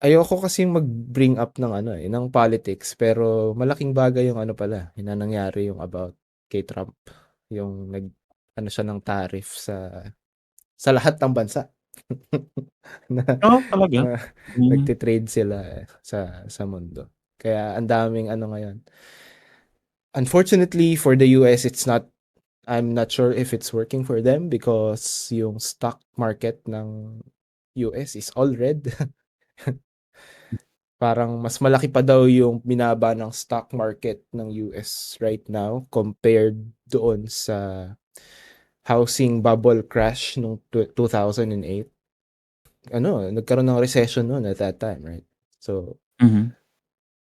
ayoko kasing mag-bring up ng ano, ng politics, pero malaking bagay yung ano pala, yung nangyari yung about kay Trump, yung ano siya ng tariff sa lahat ng bansa. Na Talaga? na Hmm, nagte-trade sila sa mundo. Kaya ang daming ano ngayon. Unfortunately for the US, I'm not sure if it's working for them because yung stock market ng US is all red. Parang mas malaki pa daw yung binaba ng stock market ng US right now compared doon sa housing bubble crash nung 2008. Ano, nagkaroon ng recession noon at that time, right? So, mhm,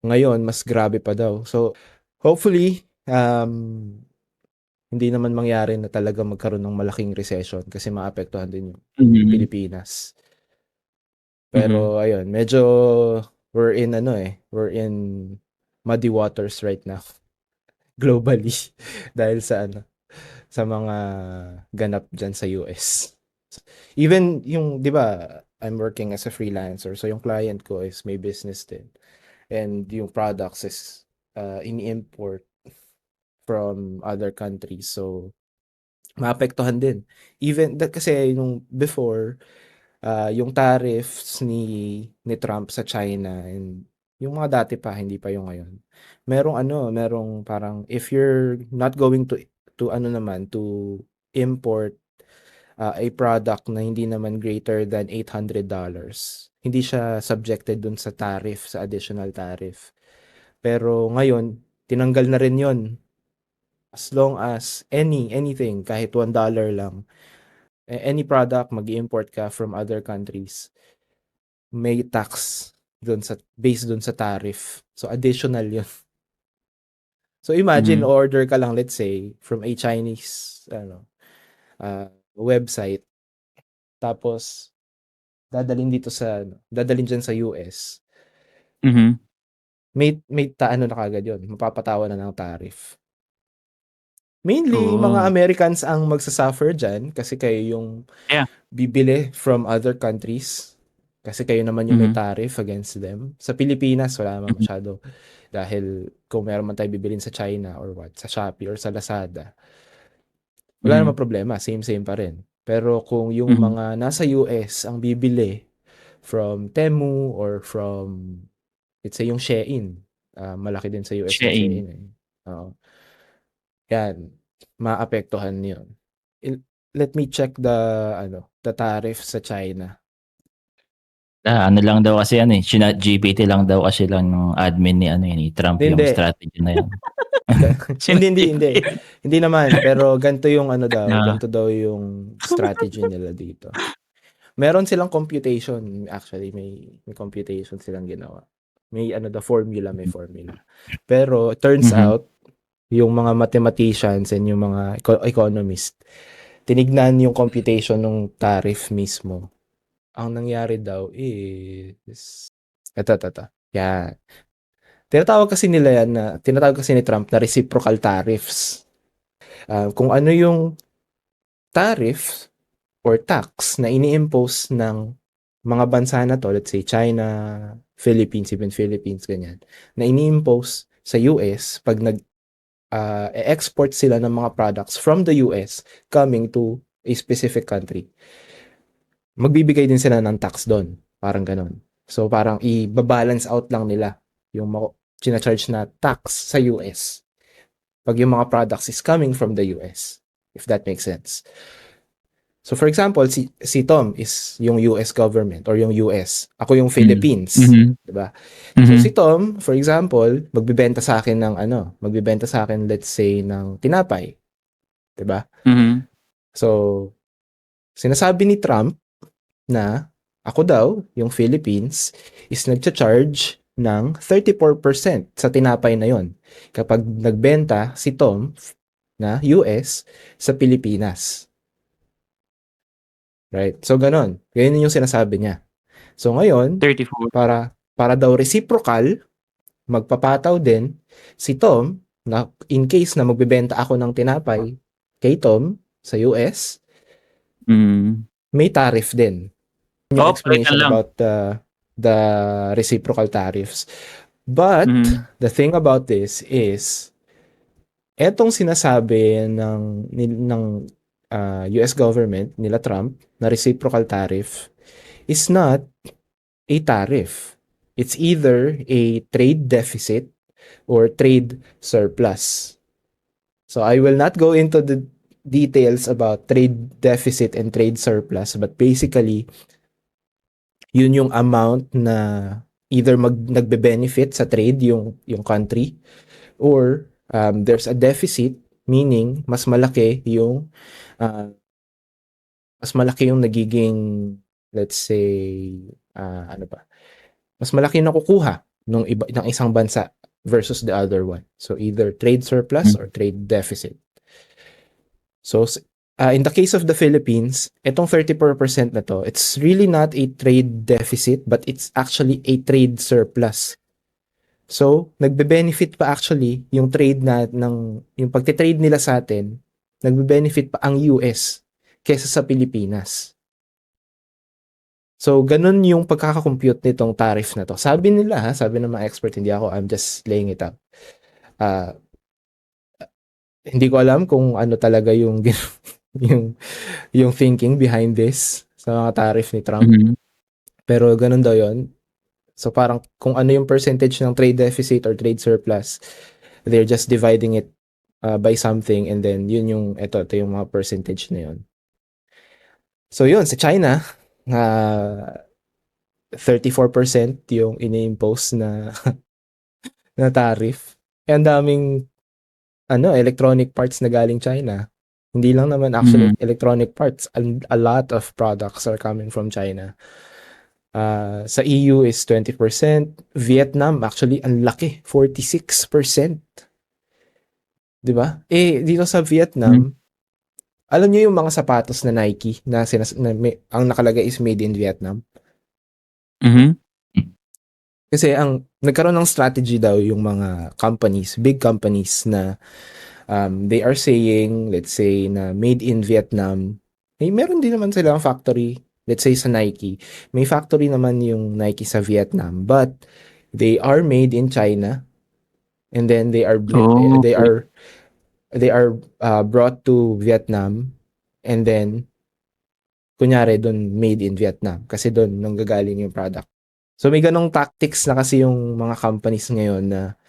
ngayon mas grabe pa daw. So, hopefully, hindi naman mangyari na talaga magkaroon ng malaking recession kasi maapektuhan din yung mhm, Pilipinas. mhm, Pero ayun, medyo we're in muddy waters right now globally dahil sa ano, sa mga ganap diyan sa US. Even yung 'di ba, I'm working as a freelancer, so yung client ko is may business din. And yung products is ini-import from other countries. So maapektuhan din. Even kasi nung before yung tariffs ni Trump sa China and yung mga dati pa, hindi pa yung ngayon. Merong parang if you're not going to ano naman, to import a product na hindi naman greater than $800, hindi siya subjected dun sa tariff, sa additional tariff. Pero ngayon, tinanggal na rin yon as long as anything, kahit $1 lang, any product mag-import ka from other countries, may tax based dun sa tariff. So additional 'yun. So imagine mhm. order ka lang, let's say from a Chinese website, tapos dadalhin diyan sa US. Mhm. May ano na kaagad 'yun, mapapatawan na ng tariff. Mainly mga Oo. Americans ang magsa-suffer diyan kasi kayo yung Yeah. bibili from other countries. Kasi kayo naman yung may Mhm, tariff against them. Sa Pilipinas, wala naman mhm, masyado. Dahil kung meron man tayo bibilin sa China or what, sa Shopee or sa Lazada, wala mhm, namang problema, same pa rin. Pero kung yung mhm. mga nasa US ang bibili from Temu or from, let's say, yung Shein, malaki din sa US yung Shein. Shein eh. Oo. Yan, maapektuhan yun. Let me check the tariff sa China. Ano lang daw kasi ano, ChatGPT lang daw kasi lang nung admin ni ano, ni Trump yung Hindi, strategy na yan. hindi. ChatGPT Hindi naman, pero na ganito daw yung strategy nila dito. Meron silang computation, actually may computation silang ginawa. May formula. Pero it turns mhm, out yung mga mathematicians and yung mga economist, tinignan yung computation ng tariff mismo. Ang nangyari daw is eto. Yan. Tinatawag kasi ni Trump na reciprocal tariffs. Kung ano yung tariff or tax na ini-impose ng mga bansa na 'to, let's say China, Philippines, even Philippines, ganyan, na ini-impose sa US 'pag e-export sila ng mga products from the US coming to a specific country, magbibigay din sila ng tax dun, parang gano'n. So, parang iba-balance out lang nila yung china-charge na tax sa US 'pag yung mga products is coming from the US, if that makes sense. So for example, si Tom is yung US government or yung US. Ako yung hmm, Philippines, mhm, 'di ba? So si mhm, Tom, for example, magbebenta sa akin, let's say, ng tinapay, 'di ba? mhm. So sinasabi ni Trump na ako daw, yung Philippines, is nagcha-charge ng 34% sa tinapay na yon kapag nagbenta si Tom na US sa Pilipinas. Right? So ganon. Ganyan yung sinasabi niya. So ngayon, 34. para daw reciprocal, magpapataw din si Tom na in case na magbebenta ako ng tinapay kay Tom sa US, Hmm. may tariff din. Yung Teka explanation lang, about the the reciprocal tariffs. But Mhm. the thing about this is etong sinasabi ng US government nila Trump na reciprocal tariff is not a tariff. It's either a trade deficit or trade surplus. So I will not go into the details about trade deficit and trade surplus, but basically yun yung amount na either nagbe-benefit sa trade yung country, or there's a deficit, meaning mas malaki yung nagiging, let's say, ano ba, mas malaki yung nakukuha ng isang bansa versus the other one. So either trade surplus or trade deficit. So in the case of the Philippines, itong 34% na to, it's really not a trade deficit, but it's actually a trade surplus. So, nagbe-benefit pa actually yung trade yung pagte-trade nila sa atin, nagbe-benefit pa ang US kaysa sa Pilipinas. So, ganun yung pagkakakompute nitong tariff na to. Sabi nila, sabi ng mga expert, hindi ako, I'm just laying it out. Hindi ko alam kung ano talaga yung yung thinking behind this sa mga tariff ni Trump. Mhm. Pero ganun daw yun. So parang kung ano yung percentage ng trade deficit or trade surplus, they're just dividing it by something, and then yun yung ito yung mga percentage na yun. So yun, sa China, 34% yung ini-impose na na tariff. Ang daming electronic parts na galing China. Hindi lang naman actually electronic parts. A lot of products are coming from China. Sa EU is 20%. Vietnam, actually, ang laki. 46%. Diba? Dito sa Vietnam, alam niyo yung mga sapatos na Nike na ang nakalagay is made in Vietnam? Mhm. Kasi nagkaroon ng strategy daw yung mga companies, big companies na they are saying, let's say, na made in Vietnam. Meron din naman silang factory, let's say sa Nike. May factory naman yung Nike sa Vietnam, but they are made in China, and then they are brought to Vietnam, and then kunyari doon made in Vietnam kasi doon nanggagaling yung product. So may ganong tactics na kasi yung mga companies ngayon na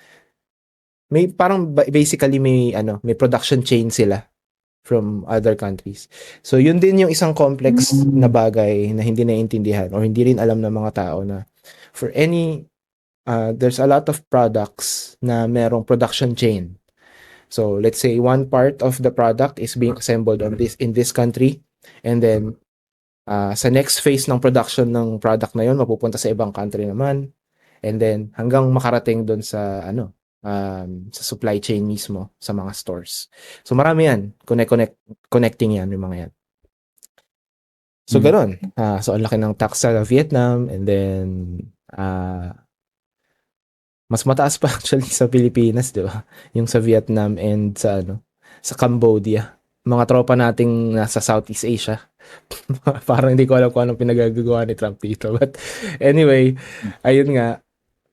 may parang basically may production chain sila from other countries. So yun din yung isang complex na bagay na hindi naiintindihan or hindi rin alam ng mga tao na for there's a lot of products na merong production chain. So let's say one part of the product is being assembled in this country, and then sa next phase ng production ng product na yun mapupunta sa ibang country naman, and then hanggang makarating doon sa sa supply chain mismo sa mga stores. So marami yan, connecting yan yung mga yan. So ganoon. So ang laki ng tax sa Vietnam, and then mas mataas pa actually sa Pilipinas, 'di ba? Yung sa Vietnam and sa Cambodia. Mga tropa nating nasa Southeast Asia. Parang hindi ko alam kung anong pinagagawa ni Trump dito. But anyway, ayun nga.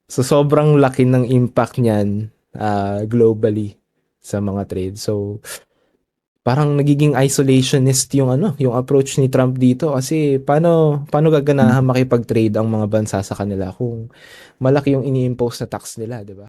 So sobrang laki ng impact niyan globally sa mga trade. So parang nagiging isolationist yung approach ni Trump dito, kasi paano gaganahan makipag-trade ang mga bansa sa kanila kung malaki yung ini-impose na tax nila, 'di ba?